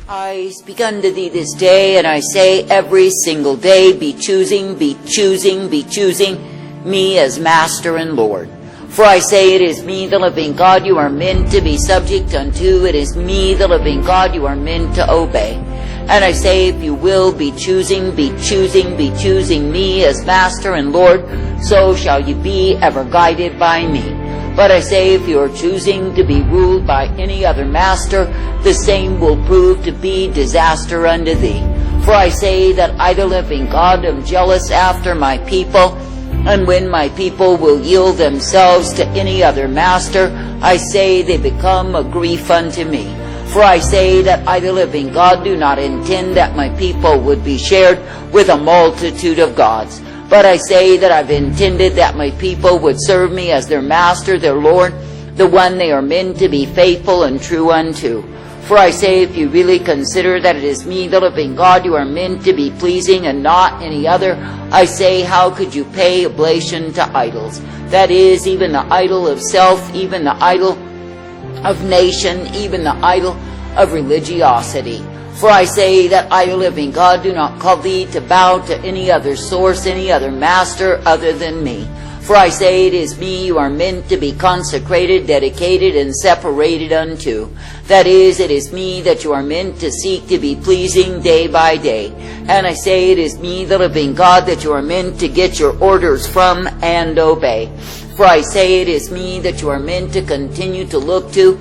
I speak unto thee this day, and I say every single day, be choosing me as Master and Lord. For I say it is me, the living God, you are meant to be subject unto. It is me, the living God, you are meant to obey. And I say, if you will be choosing me as Master and Lord, so shall you be ever guided by me. But I say, if you are choosing to be ruled by any other master, the same will prove to be disaster unto thee. For I say that I, the living God, am jealous after my people, and when my people will yield themselves to any other master, I say they become a grief unto me. For I say that I, the living God, do not intend that my people would be shared with a multitude of gods. But I say that I've intended that my people would serve me as their Master, their Lord, the one they are meant to be faithful and true unto. For I say, if you really consider that it is me, the living God, you are meant to be pleasing and not any other, I say, how could you pay oblation to idols? That is, even the idol of self, even the idol of nation, even the idol of religiosity. For I say that I, the living God, do not call thee to bow to any other source, any other master other than me. For I say it is me you are meant to be consecrated, dedicated, and separated unto. That is, it is me that you are meant to seek to be pleasing day by day. And I say it is me, the living God, that you are meant to get your orders from and obey. For I say it is me that you are meant to continue to look to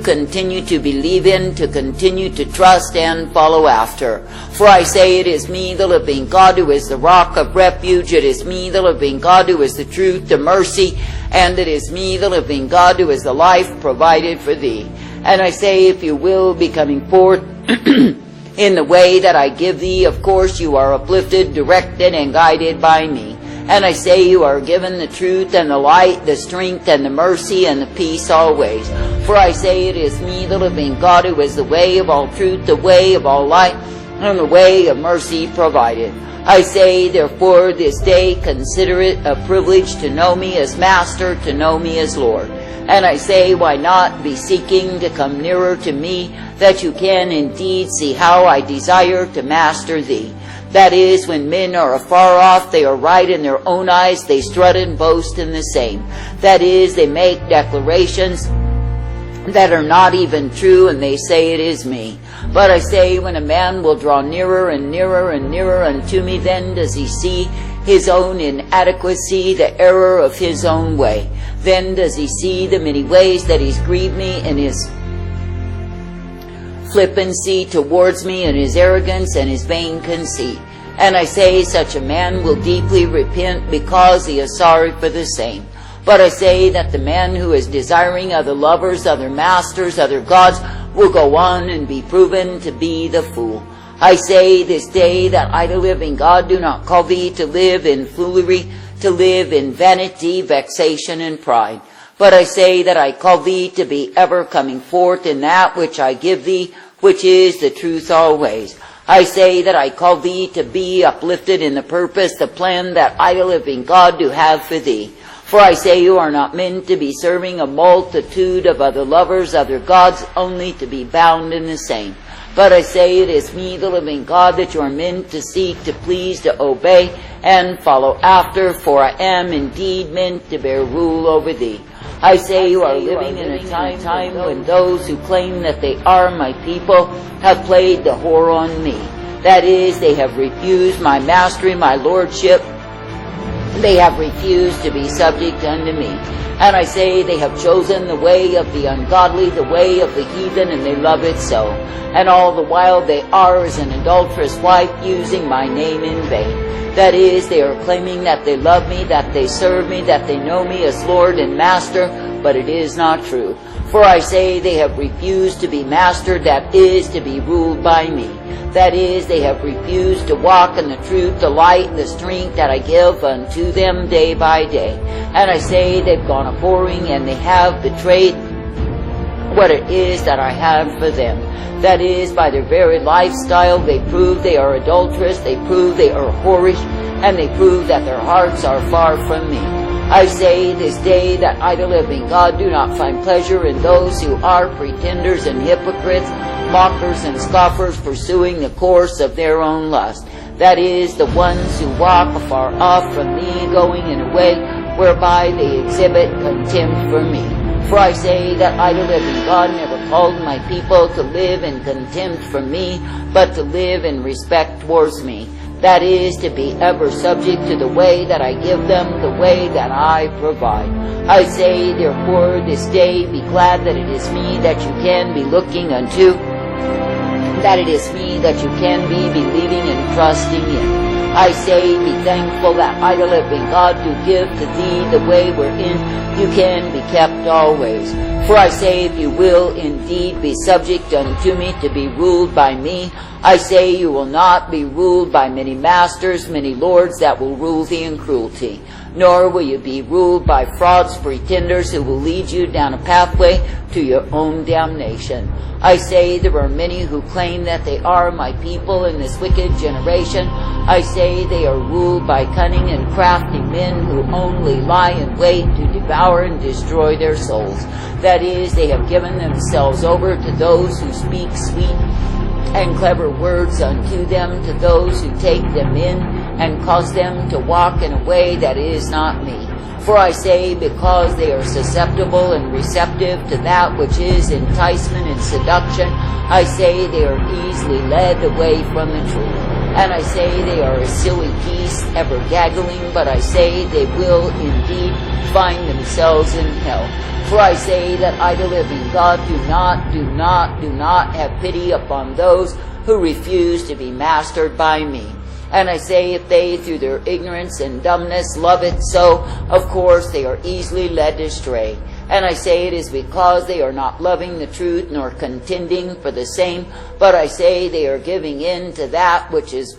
continue to believe in, to continue to trust and follow after. For I say it is me, the living God, who is the rock of refuge. It is me, the living God, who is the truth, the mercy, and it is me, the living God, who is the life provided for thee. And I say, if you will be coming forth in the way that I give thee, of course you are uplifted, directed, and guided by me. And I say you are given the truth and the light, the strength and the mercy and the peace always. For I say it is me, the living God, who is the way of all truth, the way of all light, and the way of mercy provided. I say, therefore, this day consider it a privilege to know me as Master, to know me as Lord. And I say, why not be seeking to come nearer to me, that you can indeed see how I desire to master thee. That is, when men are afar off, they are right in their own eyes, they strut and boast in the same. That is, they make declarations that are not even true, and they say it is me. But I say, when a man will draw nearer and nearer and nearer unto me, then does he see his own inadequacy, the error of his own way. Then does he see the many ways that he's grieved me in his flippancy towards me, and his arrogance and his vain conceit. And I say, such a man will deeply repent, because he is sorry for the same. But I say that the man who is desiring other lovers, other masters, other gods, will go on and be proven to be the fool. I say this day that I, the living God, do not call thee to live in foolery, to live in vanity, vexation, and pride. But I say that I call thee to be ever coming forth in that which I give thee, which is the truth always. I say that I call thee to be uplifted in the purpose, the plan that I, the living God, do have for thee. For I say you are not meant to be serving a multitude of other lovers, other gods, only to be bound in the same. But I say it is me, the living God, that you are meant to seek, to please, to obey, and follow after, for I am indeed meant to bear rule over thee. I say you are living in a time when those who claim that they are my people have played the whore on me. That is, they have refused my mastery, my lordship. They have refused to be subject unto me. And I say they have chosen the way of the ungodly, the way of the heathen, and they love it so. And all the while they are as an adulterous wife, using my name in vain. That is, they are claiming that they love me, that they serve me, that they know me as Lord and Master, but it is not true. For I say they have refused to be mastered, that is, to be ruled by me. That is, they have refused to walk in the truth, the light, the strength that I give unto them day by day. And I say they've gone a-whoring, and they have betrayed what it is that I have for them. That is, by their very lifestyle, they prove they are adulterous, they prove they are whorish, and they prove that their hearts are far from me. I say this day that I, the living God, do not find pleasure in those who are pretenders and hypocrites, mockers and scoffers, pursuing the course of their own lust. That is, the ones who walk afar off from me, going in a way whereby they exhibit contempt for me. For I say that I, the living God, never called my people to live in contempt for me, but to live in respect towards me. That is, to be ever subject to the way that I give them, the way that I provide. I say, therefore, this day be glad that it is me that you can be looking unto, that it is me that you can be believing and trusting in. I say, be thankful that I, the living God, do give to thee the way wherein you can be kept always. For I say, if you will indeed be subject unto me, to be ruled by me, I say you will not be ruled by many masters, many lords that will rule thee in cruelty. Nor will you be ruled by frauds, pretenders who will lead you down a pathway to your own damnation. I say there are many who claim that they are my people in this wicked generation. I say they are ruled by cunning and crafty men who only lie in wait to devour and destroy their souls. That is, they have given themselves over to those who speak sweet and clever words unto them, to those who take them in and cause them to walk in a way that is not me. For I say, because they are susceptible and receptive to that which is enticement and seduction, I say they are easily led away from the truth. And I say they are a silly geese, ever gaggling, but I say they will indeed find themselves in hell. For I say that I, the living God, do not have pity upon those who refuse to be mastered by me. And I say, if they, through their ignorance and dumbness, love it so, of course they are easily led astray. And I say it is because they are not loving the truth, nor contending for the same, but I say they are giving in to that which is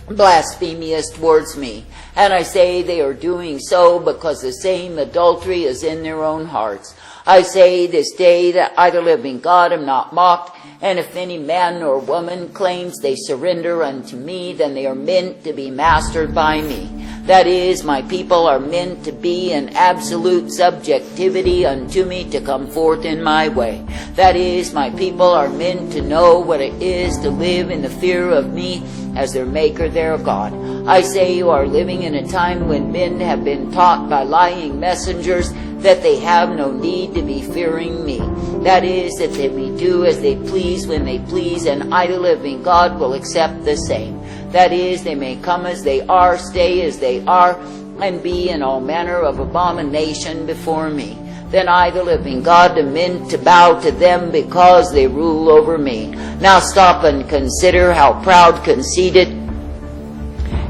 blasphemous towards me. And I say they are doing so because the same adultery is in their own hearts. I say this day that I, the living God, am not mocked, and if any man or woman claims they surrender unto me, then they are meant to be mastered by me. That is, my people are meant to be in absolute subjectivity unto me, to come forth in my way. That is, my people are meant to know what it is to live in the fear of me as their Maker, their God. I say you are living in a time when men have been taught by lying messengers that they have no need to be fearing me. That is, that they may do as they please when they please, and I, the living God, will accept the same. That is, they may come as they are, stay as they are, and be in all manner of abomination before me. Then I, the living God, am meant to bow to them because they rule over me. Now stop and consider how proud, conceited,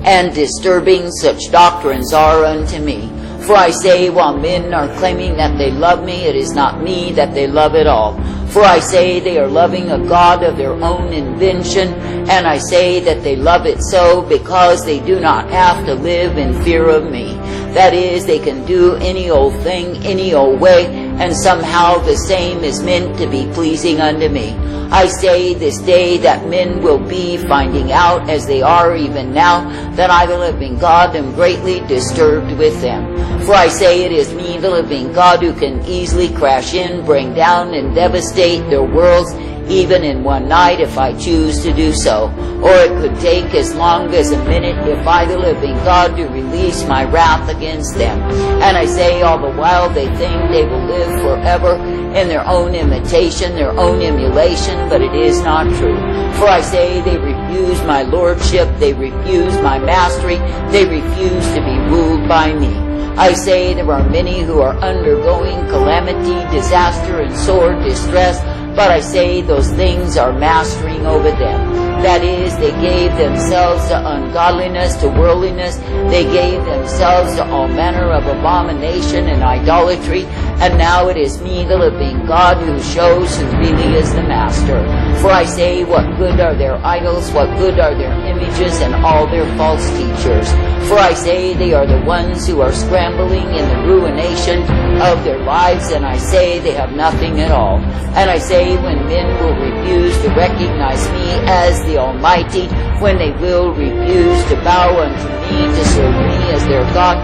and disturbing such doctrines are unto me. For I say, while men are claiming that they love me, it is not me that they love at all. For I say they are loving a god of their own invention, and I say that they love it so because they do not have to live in fear of me. That is, they can do any old thing, any old way, and somehow the same is meant to be pleasing unto me. I say this day that men will be finding out, as they are even now, that I, the living God, am greatly disturbed with them. For I say it is me, the living God, who can easily crash in, bring down, and devastate their worlds, even in one night if I choose to do so. Or it could take as long as a minute if I, the living God, do release my wrath against them. And I say all the while they think they will live forever in their own imitation, their own emulation, but it is not true. For I say they refuse my lordship, they refuse my mastery, they refuse to be ruled by me. I say there are many who are undergoing calamity, disaster, and sore distress, but I say those things are mastering over them. That is, they gave themselves to ungodliness, to worldliness. They gave themselves to all manner of abomination and idolatry. And now it is me, the living God, who shows who really is the master. For I say, what good are their idols? What good are their images and all their false teachers? For I say they are the ones who are scrambling in the ruination of their lives, and I say they have nothing at all. And I say when men will refuse to recognize me as the Almighty, when they will refuse to bow unto me, to serve me as their God,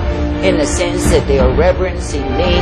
in the sense that they are reverencing me.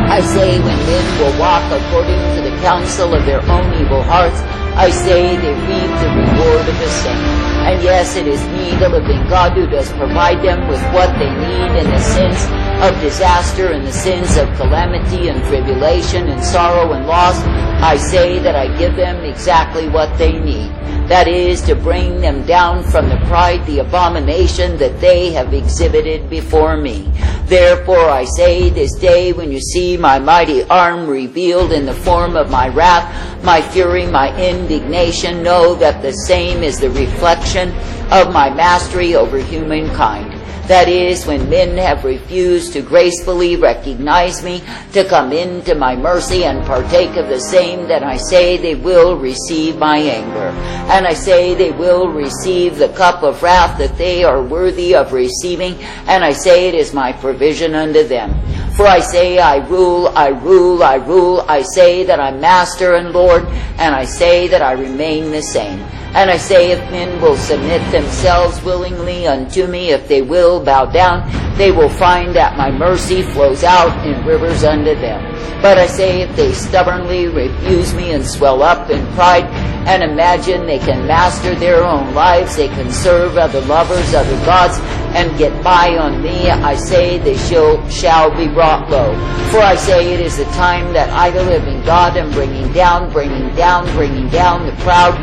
I say when men will walk according to the counsel of their own evil hearts, I say they reap the reward of the same. And yes, it is me, the living God, who does provide them with what they need in the sense of disaster, in the sense of calamity and tribulation and sorrow and loss. I say that I give them exactly what they need. That is, to bring them down from the pride, the abomination that they have exhibited before me. Therefore I say this day, when you see my mighty arm revealed in the form of my wrath, my fury, my indignation, know that the same is the reflection of my mastery over humankind. That is, when men have refused to gracefully recognize me, to come into my mercy and partake of the same, then I say they will receive my anger. And I say they will receive the cup of wrath that they are worthy of receiving, and I say it is my provision unto them. For I say I rule, I rule, I rule. I say that I'm master and Lord, and I say that I remain the same. And I say if men will submit themselves willingly unto me, if they will bow down, they will find that my mercy flows out in rivers unto them. But I say if they stubbornly refuse me and swell up in pride and imagine they can master their own lives, they can serve other lovers, other gods, and get by on me, I say they shall be brought low. For I say it is the time that I, the living God, am bringing down the proud,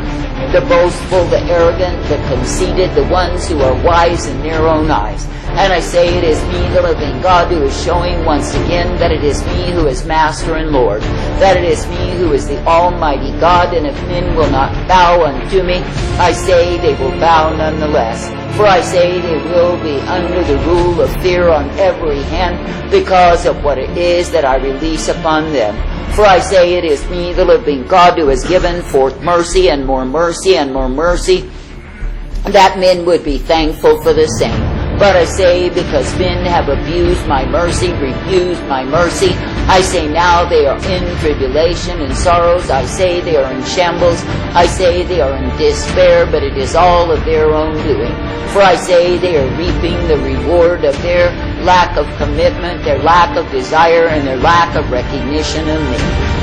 the boastful, the arrogant, the conceited, the ones who are wise in their own eyes. And I say it is me, the living God, who is showing once again that it is me who is Master and Lord, that it is me who is the Almighty God, and if men will not bow unto me, I say they will bow nonetheless. For I say they will be under the rule of fear on every hand because of what it is that I release upon them. For I say it is me, the living God, who has given forth mercy and more mercy and more mercy, that men would be thankful for the same. But I say because men have abused my mercy, refused my mercy, I say now they are in tribulation and sorrows. I say they are in shambles. I say they are in despair, but it is all of their own doing. For I say they are reaping the reward of their lack of commitment, their lack of desire, and their lack of recognition of me.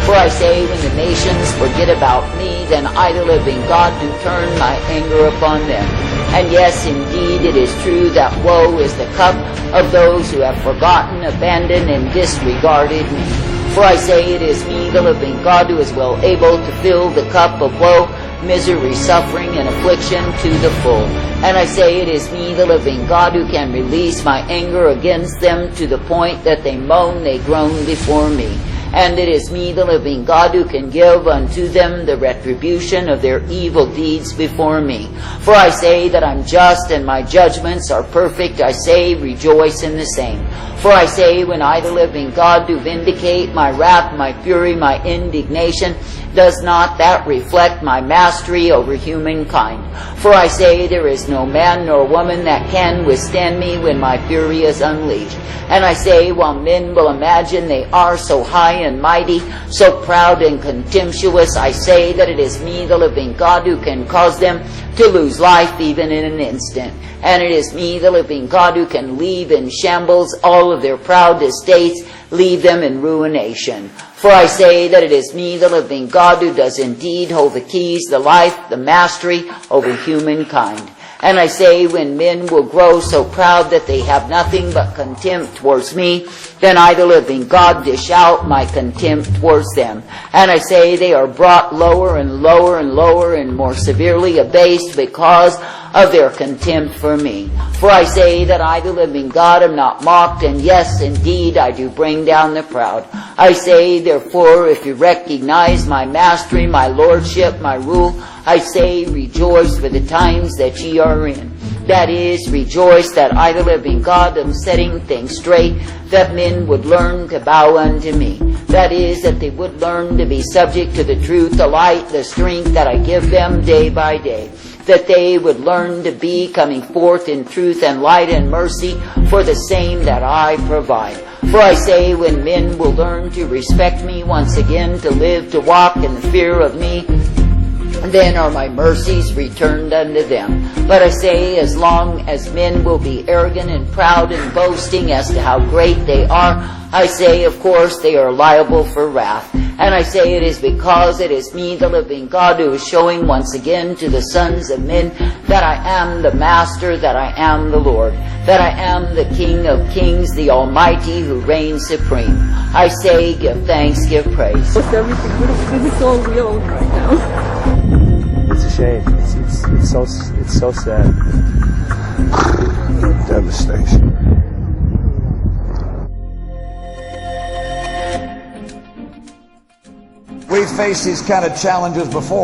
For I say when the nations forget about me, then I, the living God, do turn my anger upon them. And yes, indeed, it is true that woe is the cup of those who have forgotten, abandoned, and disregarded me. For I say it is me, the living God, who is well able to fill the cup of woe, misery, suffering, and affliction to the full. And I say it is me, the living God, who can release my anger against them to the point that they moan, they groan before me. And it is me, the living God, who can give unto them the retribution of their evil deeds before me. For I say that I'm just and my judgments are perfect. I say rejoice in the same. For I say when I, the living God, do vindicate my wrath, my fury, my indignation, does not that reflect my mastery over humankind? For I say there is no man nor woman that can withstand me when my fury is unleashed. And I say while men will imagine they are so high and mighty, so proud and contemptuous, I say that it is me, the living God, who can cause them to lose life even in an instant. And it is me, the living God, who can leave in shambles all of their proud estates, leave them in ruination. For I say that it is me, the living God, who does indeed hold the keys, the life, the mastery over humankind. And I say when men will grow so proud that they have nothing but contempt towards me, then I, the living God, dish out my contempt towards them. And I say they are brought lower and lower and lower and more severely abased because of their contempt for me. For I say that I, the living God, am not mocked, and yes, indeed, I do bring down the proud. I say, therefore, if you recognize my mastery, my lordship, my rule, I say, rejoice for the times that ye are in. That is, rejoice that I, the living God, am setting things straight, that men would learn to bow unto me. That is, that they would learn to be subject to the truth, the light, the strength that I give them day by day. That they would learn to be coming forth in truth and light and mercy for the same that I provide. For I say when men will learn to respect me once again, to live, to walk in the fear of me, then are my mercies returned unto them. But I say, as long as men will be arrogant and proud and boasting as to how great they are, I say, of course, they are liable for wrath. And I say, it is because it is me, the living God, who is showing once again to the sons of men that I am the Master, that I am the Lord, that I am the King of kings, the Almighty who reigns supreme. I say, give thanks, give praise. It's everything, but it's all real right now. It's a shame. It's so sad. Devastation. We've faced these kind of challenges before.